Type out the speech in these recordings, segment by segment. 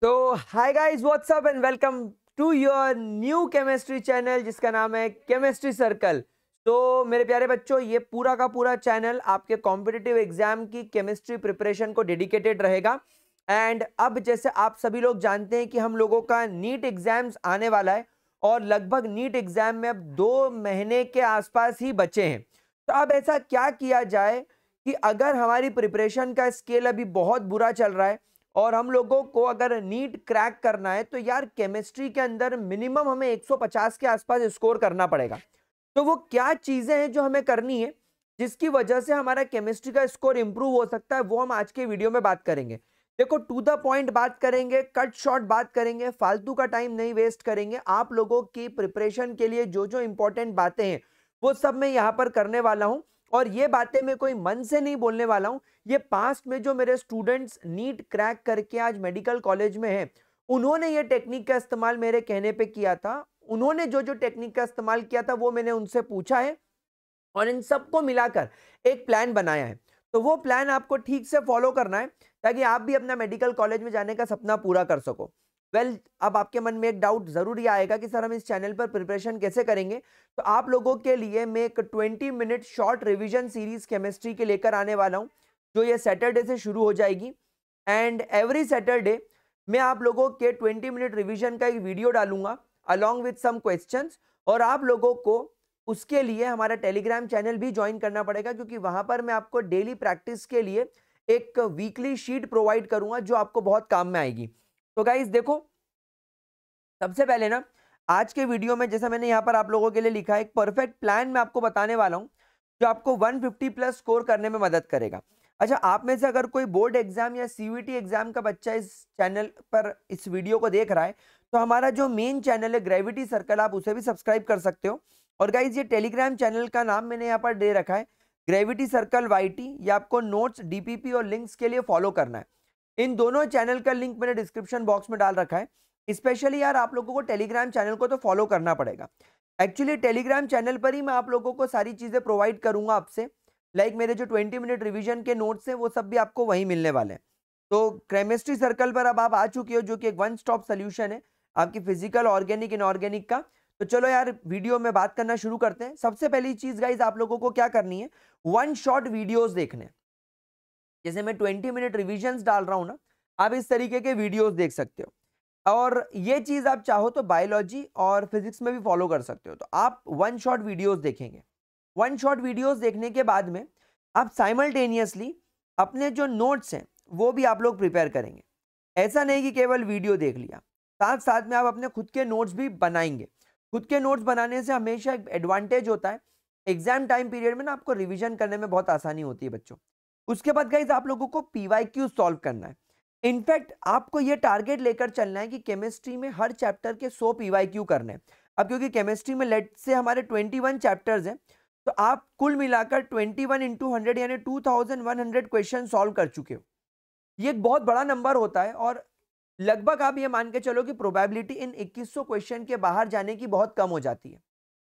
तो hi guys, what's up and welcome to your new chemistry channel जिसका नाम है केमिस्ट्री सर्कल। तो मेरे प्यारे बच्चों, ये पूरा का पूरा चैनल आपके कॉम्पिटिटिव एग्जाम की केमिस्ट्री प्रिपरेशन को डेडिकेटेड रहेगा। एंड अब जैसे आप सभी लोग जानते हैं कि हम लोगों का नीट एग्जाम्स आने वाला है और लगभग नीट एग्जाम में अब 2 महीने के आसपास ही बचे हैं। तो अब ऐसा क्या किया जाए कि अगर हमारी प्रिपरेशन का स्केल अभी बहुत बुरा चल रहा है और हम लोगों को अगर नीट क्रैक करना है तो यार केमिस्ट्री के अंदर मिनिमम हमें 150 के आसपास स्कोर करना पड़ेगा। तो वो क्या चीजें हैं जो हमें करनी है जिसकी वजह से हमारा केमिस्ट्री का स्कोर इंप्रूव हो सकता है, वो हम आज के वीडियो में बात करेंगे। देखो, टू द पॉइंट बात करेंगे, कट शॉर्ट बात करेंगे, फालतू का टाइम नहीं वेस्ट करेंगे। आप लोगों की प्रिपरेशन के लिए जो जो इंपॉर्टेंट बातें हैं वो सब मैं यहाँ पर करने वाला हूँ। और ये बातें मैं कोई मन से नहीं बोलने वाला हूँ, ये पास्ट में जो मेरे स्टूडेंट्स नीट क्रैक करके आज मेडिकल कॉलेज में हैं, उन्होंने ये टेक्निक का इस्तेमाल मेरे कहने पे किया था। उन्होंने जो जो टेक्निक का इस्तेमाल किया था वो मैंने उनसे पूछा है और इन सबको मिलाकर एक प्लान बनाया है। तो वो प्लान आपको ठीक से फॉलो करना है ताकि आप भी अपना मेडिकल कॉलेज में जाने का सपना पूरा कर सको। अब आपके मन में एक डाउट जरूर ये आएगा कि सर हम इस चैनल पर प्रिपरेशन कैसे करेंगे। तो आप लोगों के लिए मैं एक 20 minute short revision series chemistry के लेकर आने वाला हूं, जो ये सैटरडे से शुरू हो जाएगी। एंड एवरी सैटरडे मैं आप लोगों के 20 मिनट रिवीजन का एक वीडियो डालूंगा अलॉन्ग विथ सम क्वेश्चंस। और आप लोगों को उसके लिए हमारा टेलीग्राम चैनल भी ज्वाइन करना पड़ेगा, क्योंकि वहां पर मैं आपको डेली प्रैक्टिस के लिए एक वीकली शीट प्रोवाइड करूंगा जो आपको बहुत काम में आएगी। तो गाइज देखो, सबसे पहले ना आज के वीडियो में जैसा मैंने यहाँ पर आप लोगों के लिए लिखा है, एक परफेक्ट प्लान मैं आपको बताने वाला हूँ जो आपको 150 प्लस स्कोर करने में मदद करेगा। अच्छा, आप में से अगर कोई बोर्ड एग्जाम या सीयूईटी एग्जाम का बच्चा इस चैनल पर इस वीडियो को देख रहा है तो हमारा जो मेन चैनल है ग्रेविटी सर्कल, आप उसे भी सब्सक्राइब कर सकते हो। और गाइज, ये टेलीग्राम चैनल का नाम मैंने यहाँ पर दे रखा है ग्रेविटी सर्कल वाईटी। ये आपको नोट्स, डीपीपी और लिंक्स के लिए फॉलो करना है। इन दोनों चैनल का लिंक मैंने डिस्क्रिप्शन बॉक्स में डाल रखा है। स्पेशली यार आप लोगों को टेलीग्राम चैनल को तो फॉलो करना पड़ेगा। एक्चुअली टेलीग्राम चैनल पर ही मैं आप लोगों को सारी चीजें प्रोवाइड करूंगा आपसे। लाइक मेरे जो 20 मिनट रिवीजन के नोट्स हैं वो सब भी आपको वहीं मिलने वाले हैं। तो केमिस्ट्री सर्कल पर अब आप आ चुके हो, जो कि एक वन स्टॉप सोल्यूशन है आपकी फिजिकल, ऑर्गेनिक, इनऑर्गेनिक का। तो चलो यार वीडियो में बात करना शुरू करते हैं। सबसे पहली चीज गाइज, आप लोगों को क्या करनी है, वन शॉट वीडियोस देखने। जैसे मैं 20 मिनट रिविजन्स डाल रहा हूं ना, आप इस तरीके के वीडियोस देख सकते हो। और ये चीज आप चाहो तो बायोलॉजी और फिजिक्स में भी फॉलो कर सकते हो। तो आप वन शॉट वीडियोस देखेंगे। वन शॉट वीडियोस देखने के बाद में आप साइमल्टेनियसली अपने जो नोट्स हैं वो भी आप लोग प्रिपेयर करेंगे। ऐसा नहीं कि केवल वीडियो देख लिया, साथ साथ में आप अपने खुद के नोट्स भी बनाएंगे। खुद के नोट्स बनाने से हमेशा एक एडवांटेज होता है, एग्जाम टाइम पीरियड में ना आपको रिवीजन करने में बहुत आसानी होती है बच्चों। उसके बाद गाइज आप लोगों को पीवाईक्यू सॉल्व करना है। इनफैक्ट आपको ये टारगेट लेकर चलना है कि केमिस्ट्री में हर चैप्टर के 100 पीवाईक्यू करने हैं। अब क्योंकि केमिस्ट्री में लेट से हमारे 21 चैप्टर्स हैं, तो आप कुल मिलाकर 21 इंटू 100 यानी 2100 क्वेश्चन सॉल्व कर चुके हो। ये एक बहुत बड़ा नंबर होता है और लगभग आप ये मान के चलो कि प्रोबेबिलिटी इन 2100 क्वेश्चन के बाहर जाने की बहुत कम हो जाती है।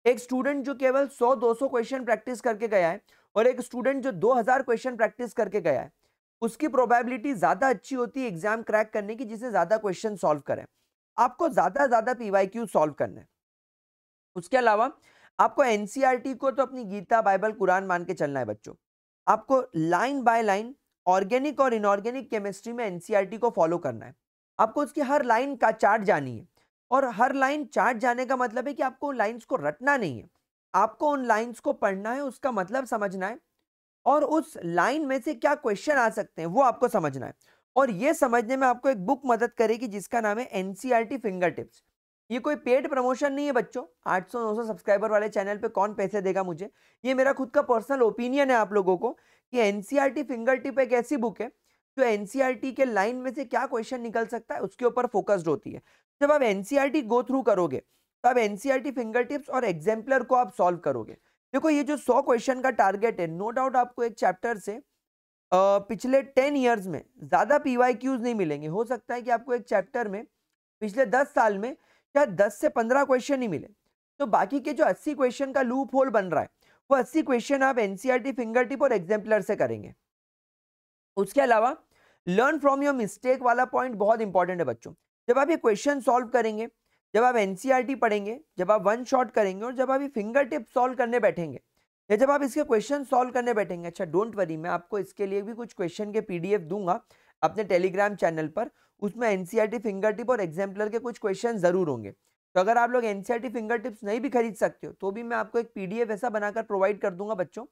एक स्टूडेंट जो केवल 100-200 क्वेश्चन प्रैक्टिस करके गया है और एक स्टूडेंट जो 2000 क्वेश्चन प्रैक्टिस करके गया है, उसकी प्रोबेबिलिटी ज्यादा अच्छी होती है एग्जाम क्रैक करने की, जिसे ज्यादा क्वेश्चन सॉल्व करें। आपको ज्यादा पीवाईक्यू सॉल्व करना है। उसके अलावा आपको एनसीईआरटी को तो अपनी गीता, बाइबल, कुरान मान के चलना है बच्चों। आपको लाइन बाय लाइन ऑर्गेनिक और इनऑर्गेनिक केमिस्ट्री में एनसीईआरटी को फॉलो करना है। आपको उसकी हर लाइन का चार्ट जानी है। और हर लाइन चार्ट जाने का मतलब है कि आपको उन लाइंस को रटना नहीं है, आपको उन लाइंस को पढ़ना है, उसका मतलब समझना है और उस लाइन में से क्या क्वेश्चन आ सकते हैं वो आपको समझना है। और ये समझने में आपको एक बुक मदद करेगी जिसका नाम है एनसीईआरटी फिंगर टिप्स। ये कोई पेड प्रमोशन नहीं है बच्चों। 800-900 सब्सक्राइबर वाले चैनल पे कौन पैसे देगा मुझे। ये मेरा खुद का पर्सनल ओपिनियन है आप लोगों को कि एनसीईआरटी फिंगर टिप एक ऐसी बुक है जो एनसीईआरटी के लाइन में से क्या क्वेश्चन निकल सकता है उसके ऊपर फोकस्ड होती है। जब आप एनसीईआरटी गो थ्रू करोगे तो आप एनसीईआरटी फिंगर टिप्स और एग्जाम्पलर को आप सॉल्व करोगे। देखो, ये जो 100 क्वेश्चन का टारगेट है, नो डाउट आपको एक चैप्टर से पिछले 10 इयर्स में ज्यादा पीवाईक्यूज नहीं मिलेंगे। हो सकता है कि आपको एक चैप्टर में पिछले 10 साल में शायद 10 से 15 क्वेश्चन ही मिले। तो बाकी के जो 80 क्वेश्चन का लूप होल बन रहा है वो 80 क्वेश्चन आप एनसीईआरटी फिंगर टिप और एग्जाम्पलर से करेंगे। उसके अलावा लर्न फ्रॉम योर मिस्टेक वाला पॉइंट बहुत इंपॉर्टेंट है बच्चों। जब आप ये क्वेश्चन सॉल्व करेंगे, जब आप एनसीईआरटी पढ़ेंगे, जब आप वन शॉट करेंगे और जब आप ये फिंगर टिप सॉल्व करने बैठेंगे या जब आप इसके क्वेश्चन सॉल्व करने बैठेंगे, अच्छा डोंट वरी, मैं आपको इसके लिए भी कुछ क्वेश्चन के पीडीएफ दूंगा अपने टेलीग्राम चैनल पर। उसमें एनसीईआरटी फिंगर टिप और एग्जाम्पलर के कुछ क्वेश्चन जरूर होंगे। तो अगर आप लोग एनसीईआरटी फिंगर टिप्स नहीं भी खरीद सकते हो तो भी मैं आपको एक पीडीएफ ऐसा बनाकर प्रोवाइड कर दूंगा बच्चों,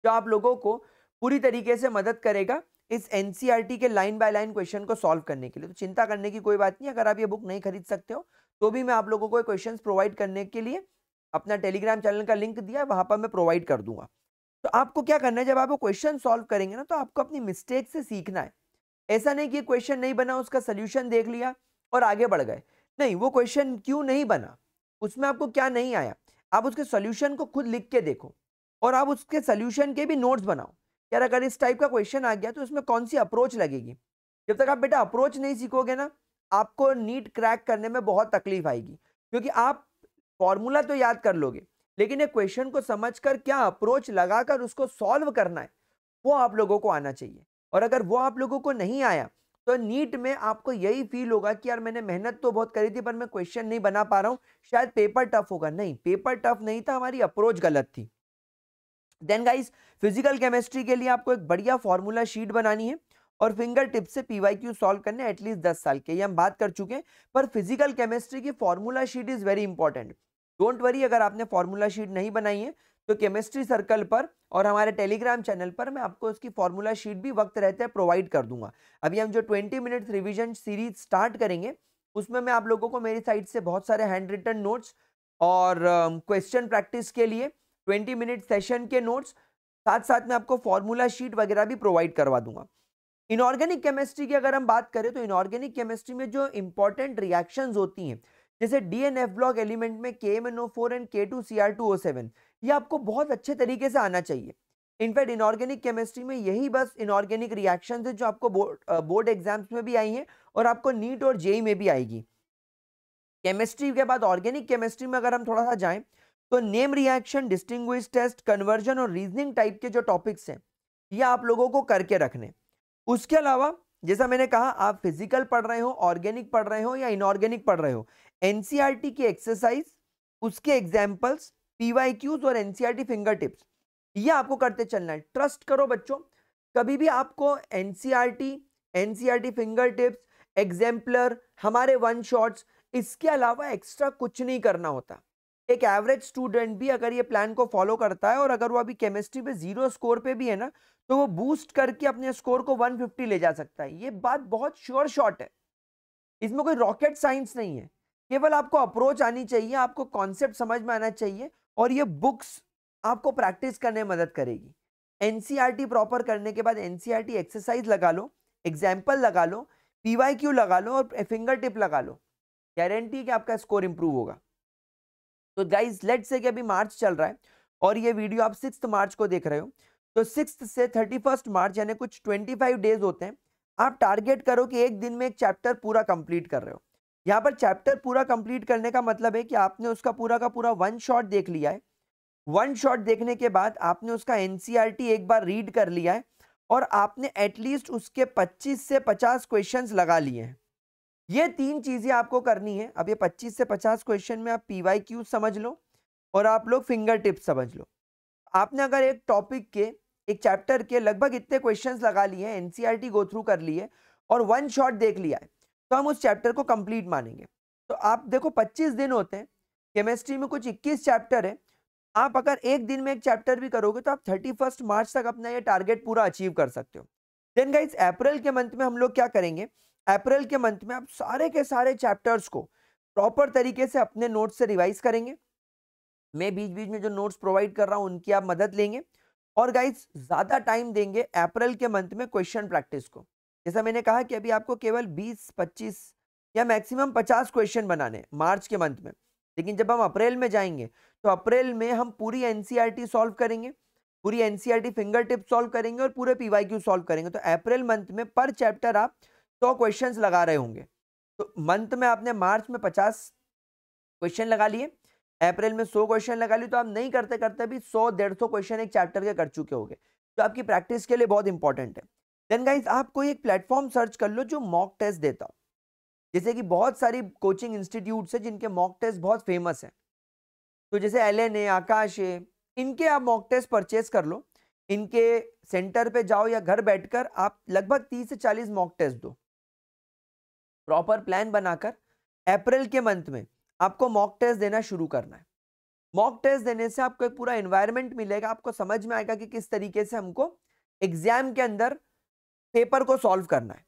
जो आप लोगों को पूरी तरीके से मदद करेगा इस एनसीईआरटी के लाइन बाय लाइन क्वेश्चन को सॉल्व करने के लिए। तो चिंता करने की कोई बात नहीं, अगर आप ये बुक नहीं खरीद सकते हो तो भी मैं आप लोगों को क्वेश्चंस प्रोवाइड करने के लिए अपना टेलीग्राम चैनल का लिंक दिया है, वहां पर मैं प्रोवाइड कर दूंगा। तो आपको क्या करना है, जब आप वो क्वेश्चन सॉल्व करेंगे ना, तो आपको अपनी मिस्टेक से सीखना है। ऐसा नहीं कि क्वेश्चन नहीं बना उसका सोल्यूशन देख लिया और आगे बढ़ गए। नहीं, वो क्वेश्चन क्यों नहीं बना, उसमें आपको क्या नहीं आया, आप उसके सोल्यूशन को खुद लिख के देखो और आप उसके सोल्यूशन के भी नोट्स बनाओ। यार अगर इस टाइप का क्वेश्चन आ गया तो इसमें कौन सी अप्रोच लगेगी। जब तक आप बेटा अप्रोच नहीं सीखोगे ना, आपको नीट क्रैक करने में बहुत तकलीफ आएगी, क्योंकि आप फॉर्मूला तो याद कर लोगे लेकिन एक क्वेश्चन को समझकर क्या अप्रोच लगाकर उसको सॉल्व करना है, वो आप लोगों को आना चाहिए। और अगर वो आप लोगों को नहीं आया तो नीट में आपको यही फील होगा कि यार मैंने मेहनत तो बहुत करी थी पर मैं क्वेश्चन नहीं बना पा रहा हूं, शायद पेपर टफ होगा। नहीं, पेपर टफ नहीं था, हमारी अप्रोच गलत थी। देन गाइस, फिजिकल केमिस्ट्री के लिए आपको एक बढ़िया फॉर्मूला शीट बनानी है और फिंगर टिप से पीवाईक्यू सॉल्व करने एटलीस्ट 10 साल के, ये हम बात कर चुके हैं। पर फिजिकल केमिस्ट्री की formula sheet is very important. Don't worry, अगर आपने फॉर्मूला शीट नहीं बनाई है तो केमिस्ट्री सर्कल पर और हमारे टेलीग्राम चैनल पर मैं आपको उसकी फॉर्मूला शीट भी वक्त रहते प्रोवाइड कर दूंगा। अभी हम जो 20 मिनट्स रिवीजन सीरीज स्टार्ट करेंगे उसमें मैं आप लोगों को मेरी साइड से बहुत सारे हैंड रिटन नोट्स और क्वेश्चन प्रैक्टिस के लिए 20 मिनट सेशन के नोट्स, साथ साथ में आपको फॉर्मूला शीट वगैरह भी प्रोवाइड करवा दूंगा। इनऑर्गेनिक केमिस्ट्री की अगर हम बात करें तो इनऑर्गेनिक केमिस्ट्री में जो इंपॉर्टेंट रिएक्शंस होती हैं, जैसे डीएनएफ ब्लॉक एलिमेंट में KMnO4 एंड K2Cr2O7, ये आपको बहुत अच्छे तरीके से आना चाहिए। इनफैक्ट इनऑर्गेनिक केमिस्ट्री में यही बस इनऑर्गेनिक रिएक्शंस है जो आपको बोर्ड एग्जाम्स में भी आई हैं और आपको नीट और जेई में भी आएगी। केमिस्ट्री के बाद ऑर्गेनिक केमिस्ट्री में अगर हम थोड़ा सा जाएं तो name reaction, distinguish test, conversion और रीजनिंग टाइप के जो टॉपिक्स हैं ये आप लोगों को करके रखने। उसके अलावा जैसा मैंने कहा, आप फिजिकल पढ़ रहे हो, ऑर्गेनिक पढ़ रहे हो या इनऑर्गेनिक पढ़ रहे हो, एनसीईआरटी की एक्सरसाइज, उसके एग्जाम्पल्स, पीवाईक्यूज और एनसीईआरटी फिंगर टिप्स, ये आपको करते चलना है। ट्रस्ट करो बच्चों, कभी भी आपको एनसीईआरटी फिंगर टिप्स, एग्जाम्पलर, हमारे वन शॉट्स, इसके अलावा एक्स्ट्रा कुछ नहीं करना होता। एक एवरेज स्टूडेंट भी अगर ये प्लान को फॉलो करता है और अगर वो अभी केमिस्ट्री पे 0 स्कोर पे भी है ना, तो वो बूस्ट करके अपने स्कोर को 150 ले जा सकता है। ये बात बहुत श्योर शॉट है, इसमें कोई रॉकेट साइंस नहीं है। केवल आपको अप्रोच आनी चाहिए, आपको कॉन्सेप्ट समझ में आना चाहिए और ये बुक्स आपको प्रैक्टिस करने में मदद करेगी। एनसीईआरटी प्रॉपर करने के बाद एनसीईआरटी एक्सरसाइज लगा लो, एग्जाम्पल लगा लो, पीवाईक्यू लगा लो और फिंगर टिप लगा लो, गारंटी कि आपका स्कोर इंप्रूव होगा। तो गाइज लेट्स से कि अभी मार्च चल रहा है और ये वीडियो आप 6 मार्च को देख रहे हो, तो 6 से 31 मार्च यानी कुछ 25 डेज होते हैं। आप टारगेट करो कि एक दिन में एक चैप्टर पूरा कंप्लीट कर रहे हो। यहाँ पर चैप्टर पूरा कंप्लीट करने का मतलब है कि आपने उसका पूरा का पूरा वन शॉट देख लिया है। वन शॉट देखने के बाद आपने उसका एनसीईआरटी एक बार रीड कर लिया है और आपने एटलीस्ट उसके 25 से 50 क्वेश्चंस लगा लिए हैं। ये 3 चीजें आपको करनी है। अब ये 25 से 50 क्वेश्चन में आप पीवाईक्यू समझ लो और आप लोग फिंगर टिप्स समझ लो। आपने अगर एक टॉपिक के, एक चैप्टर के लगभग इतने क्वेश्चंस लगा लिए हैं, एनसीईआरटी गो थ्रू कर लिए और वन शॉट देख लिया है, तो हम उस चैप्टर को कंप्लीट मानेंगे। तो आप देखो 25 दिन होते हैं, केमिस्ट्री में कुछ 21 चैप्टर है। आप अगर एक दिन में एक चैप्टर भी करोगे तो आप 31 मार्च तक अपना ये टारगेट पूरा अचीव कर सकते हो। देन गाइस, अप्रैल के मंथ में हम लोग क्या करेंगे, अप्रैल के मंथ में आप सारे के सारे चैप्टर्स को प्रॉपर तरीके से अपने नोट्स से रिवाइज करेंगे। मैं बीच बीच में जो नोट्स प्रोवाइड कर रहा हूं उनकी आप मदद लेंगे और गाइस ज्यादा टाइम देंगे अप्रैल के मंथ में क्वेश्चन प्रैक्टिस को। जैसा मैंने कहा कि अभी आपको केवल 20-25 या मैक्सिमम 50 क्वेश्चन बनाने मार्च के मंथ में, लेकिन जब हम अप्रैल में जाएंगे तो अप्रैल में हम पूरी एनसीईआरटी सॉल्व करेंगे, पूरी एनसीईआरटी फिंगर टिप सॉल्व करेंगे और पूरे पीवाईक्यू सॉल्व करेंगे। तो अप्रैल मंथ में पर चैप्टर आप 100 क्वेश्चंस लगा रहे होंगे। तो मंथ में आपने मार्च में 50 क्वेश्चन लगा लिए, अप्रैल में 100 क्वेश्चन लगा लिए, तो आप नहीं करते करते भी 100-150 क्वेश्चन एक चैप्टर के कर चुके होंगे, तो आपकी प्रैक्टिस के लिए बहुत इंपॉर्टेंट है। देन गाइज आप कोई एक प्लेटफॉर्म सर्च कर लो जो मॉक टेस्ट देता हो, जैसे कि बहुत सारी कोचिंग इंस्टीट्यूट्स है जिनके मॉक टेस्ट बहुत फेमस है। तो जैसे एलन है, आकाश है, इनके आप मॉक टेस्ट परचेज कर लो। इनके सेंटर पे जाओ या घर बैठकर आप लगभग 30 से 40 मॉक टेस्ट दो। प्रॉपर प्लान बनाकर अप्रैल के मंथ में आपको मॉक टेस्ट देना शुरू करना है। मॉक टेस्ट देने से आपको एक पूरा एनवायरनमेंट मिलेगा, आपको समझ में आएगा कि किस तरीके से हमको एग्जाम के अंदर पेपर को सॉल्व करना है।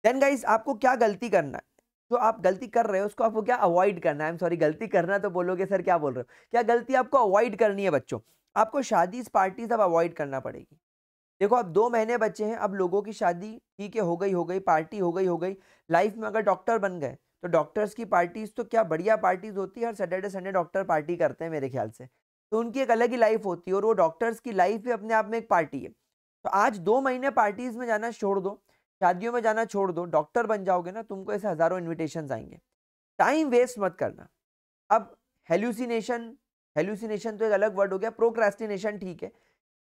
देन गाइस आपको क्या गलती करना है, जो आप गलती कर रहे हो उसको आपको क्या अवॉइड करना है। आई एम सॉरी, गलती करना तो बोलोगे सर क्या बोल रहे हो, क्या गलती आपको अवॉइड करनी है बच्चों। आपको शादी पार्टीज अब अवॉइड करना पड़ेगी। देखो अब 2 महीने बचे हैं, अब लोगों की शादी ठीक है हो गई, पार्टी हो गई। लाइफ में अगर डॉक्टर बन गए तो डॉक्टर्स की पार्टीज तो क्या बढ़िया पार्टीज होती है। हर सैटरडे संडे डॉक्टर पार्टी करते हैं मेरे ख्याल से, तो उनकी एक अलग ही लाइफ होती है और वो डॉक्टर्स की लाइफ भी अपने आप में एक पार्टी है। तो आज 2 महीने पार्टीज में जाना छोड़ दो, शादियों में जाना छोड़ दो, डॉक्टर बन जाओगे ना, तुमको ऐसे हजारों इन्विटेशन आएंगे। टाइम वेस्ट मत करना। अब हेल्यूसिनेशन, हेल्यूसिनेशन तो एक अलग वर्ड हो गया, प्रोक्रेस्टिनेशन ठीक है।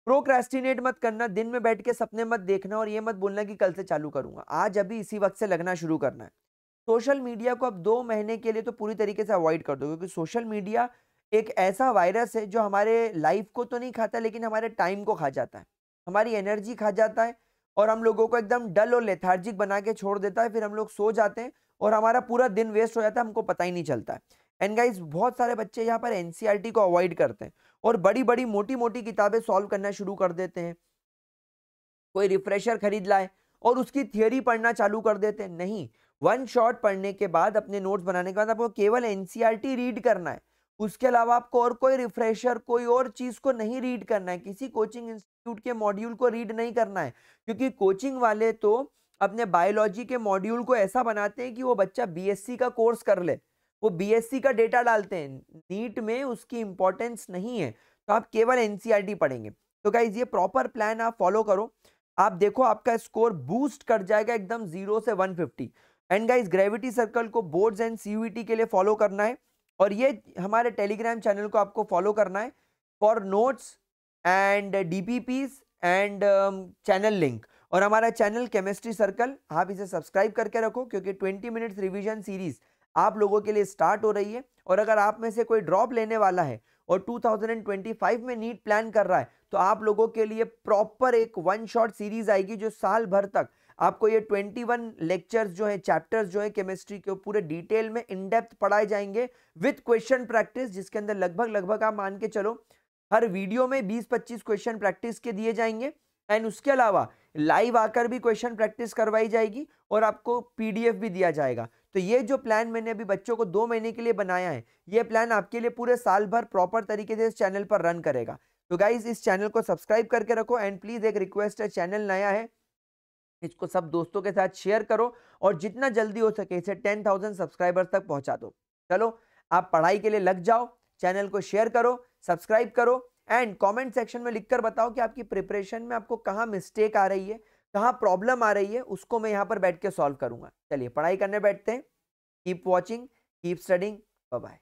प्रोक्रेस्टिनेट मत करना, दिन में बैठ के सपने मत देखना और ये मत बोलना कि कल से चालू करूंगा। आज अभी इसी वक्त से लगना शुरू करना है। सोशल मीडिया को अब 2 महीने के लिए तो पूरी तरीके से अवॉइड कर दो, क्योंकि सोशल मीडिया एक ऐसा वायरस है जो हमारे लाइफ को तो नहीं खाता लेकिन हमारे टाइम को खा जाता है, हमारी एनर्जी खा जाता है और हम लोगों को एकदम डल और लेथार्जिक बना के छोड़ देता है। फिर हम लोग सो जाते हैं और हमारा पूरा दिन वेस्ट हो जाता है, हमको पता ही नहीं चलता है। एंड गाइस बहुत सारे बच्चे यहाँ पर एनसीईआरटी को अवॉइड करते हैं और बड़ी बड़ी मोटी मोटी किताबें सॉल्व करना शुरू कर देते हैं। कोई रिफ्रेशर खरीद लाए और उसकी थियरी पढ़ना चालू कर देते हैं। नहीं, वन शॉट पढ़ने के बाद, अपने नोट्स बनाने के बाद आपको केवल एनसीईआरटी रीड करना है। उसके अलावा आपको और कोई रिफ्रेशर, कोई और चीज को नहीं रीड करना है, किसी कोचिंग इंस्टीट्यूट के मॉड्यूल को रीड नहीं करना है। क्योंकि कोचिंग वाले तो अपने बायोलॉजी के मॉड्यूल को ऐसा बनाते हैं कि वो बच्चा बीएससी का कोर्स कर ले, वो बीएससी का डेटा डालते हैं, नीट में उसकी इंपॉर्टेंस नहीं है। तो आप केवल एनसीईआरटी पढ़ेंगे। तो गाइज ये प्रॉपर प्लान आप फॉलो करो, आप देखो आपका स्कोर बूस्ट कर जाएगा एकदम 0 से 150। एंड गाइज ग्रेविटी सर्कल को बोर्ड्स एंड सीयूईटी के लिए फॉलो करना है और ये हमारे टेलीग्राम चैनल को आपको फॉलो करना है for notes and DPPs and channel link. और हमारा चैनल केमिस्ट्री सर्कल, आप इसे सब्सक्राइब करके रखो क्योंकि 20 मिनट्स रिवीजन सीरीज आप लोगों के लिए स्टार्ट हो रही है। और अगर आप में से कोई ड्रॉप लेने वाला है और 2025 में नीट प्लान कर रहा है तो आप लोगों के लिए प्रॉपर एक वन शॉट सीरीज आएगी जो साल भर तक आपको ये 21 लेक्चर्स जो है, चैप्टर्स जो है केमिस्ट्री के पूरे डिटेल में इन डेप्थ पढ़ाए जाएंगे विथ क्वेश्चन प्रैक्टिस, जिसके अंदर लगभग आप मान के चलो हर वीडियो में 20-25 क्वेश्चन प्रैक्टिस के दिए जाएंगे। एंड उसके अलावा लाइव आकर भी क्वेश्चन प्रैक्टिस करवाई जाएगी और आपको पीडीएफ भी दिया जाएगा। तो ये जो प्लान मैंने अभी बच्चों को 2 महीने के लिए बनाया है, ये प्लान आपके लिए पूरे साल भर प्रॉपर तरीके से इस चैनल पर रन करेगा। तो गाइज इस चैनल को सब्सक्राइब करके रखो एंड प्लीज एक रिक्वेस्ट है, चैनल नया है, इसको सब दोस्तों के साथ शेयर करो और जितना जल्दी हो सके इसे 10,000 सब्सक्राइबर्स तक पहुंचा दो। चलो आप पढ़ाई के लिए लग जाओ, चैनल को शेयर करो, सब्सक्राइब करो एंड कमेंट सेक्शन में लिखकर बताओ कि आपकी प्रिपरेशन में आपको कहाँ मिस्टेक आ रही है, कहाँ प्रॉब्लम आ रही है, उसको मैं यहाँ पर बैठ के सॉल्व करूंगा। चलिए पढ़ाई करने बैठते हैं। Keep watching, keep studying, bye bye.